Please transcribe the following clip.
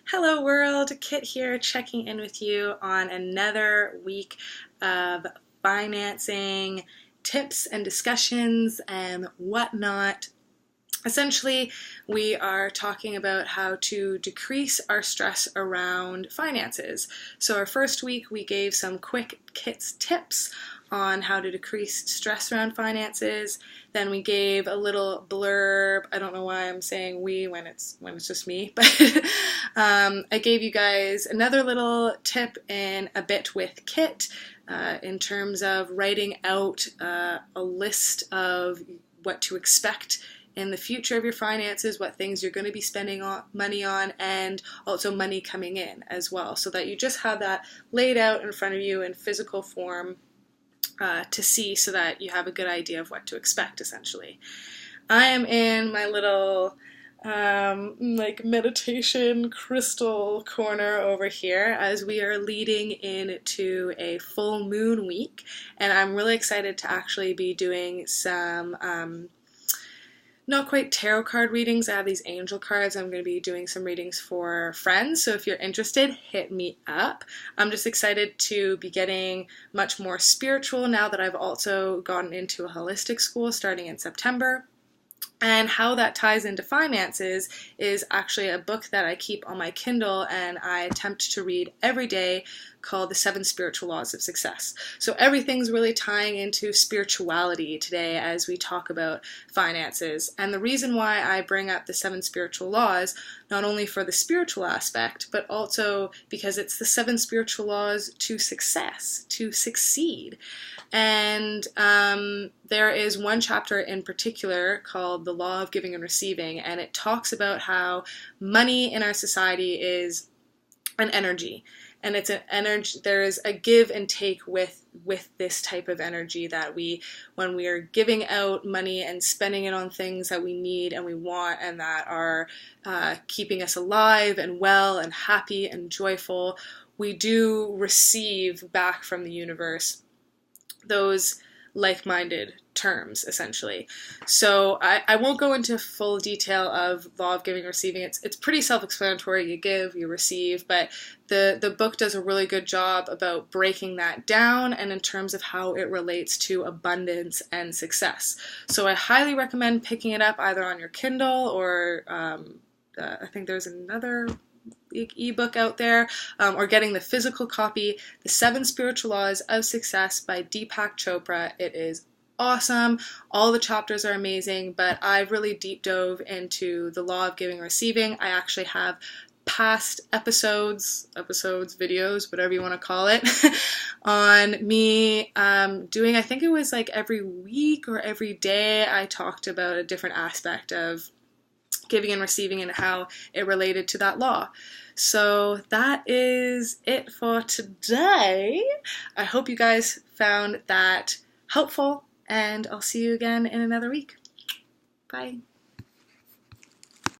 Hello world, Kit here checking in with you on another week of financing tips and discussions and whatnot. Essentially, we are talking about how to decrease our stress around finances. So our first week we gave some quick Kit's tips on how to decrease stress around finances. Then we gave a little blurb. I don't know why I'm saying we when it's just me, but I gave you guys another little tip in a bit with Kit in terms of writing out a list of what to expect in the future of your finances, what things you're going to be spending money on, and also money coming in as well, so that you just have that laid out in front of you in physical form to see, so that you have a good idea of what to expect, essentially. I am in my little meditation crystal corner over here as we are leading into a full moon week, and I'm really excited to actually be doing some not quite tarot card readings. I have these angel cards. I'm going to be doing some readings for friends, so if you're interested, hit me up. I'm just excited to be getting much more spiritual now that I've also gotten into a holistic school starting in September. And how that ties into finances is actually a book that I keep on my Kindle and I attempt to read every day, called The 7 Spiritual Laws of Success. So everything's really tying into spirituality today as we talk about finances. And the reason why I bring up the 7 spiritual laws, not only for the spiritual aspect, but also because it's the 7 spiritual laws to success, to succeed. And there is one chapter in particular called The Law of Giving and Receiving, and it talks about how money in our society is an energy. And it's an energy, there is a give and take with this type of energy, that when we are giving out money and spending it on things that we need and we want and that are keeping us alive and well and happy and joyful, we do receive back from the universe those like-minded terms, essentially. So I won't go into full detail of Law of Giving and Receiving. It's pretty self-explanatory. You give, you receive, but the book does a really good job about breaking that down and in terms of how it relates to abundance and success. So I highly recommend picking it up either on your Kindle or I think there's another ebook out there, or getting the physical copy, The 7 Spiritual Laws of Success by Deepak Chopra. It is awesome. All the chapters are amazing, but I've really deep dove into the Law of Giving and Receiving. I actually have past episodes, videos, whatever you want to call it, on me doing, I think it was like every week or every day, I talked about a different aspect of giving and receiving and how it related to that law. So that is it for today. I hope you guys found that helpful, and I'll see you again in another week. Bye.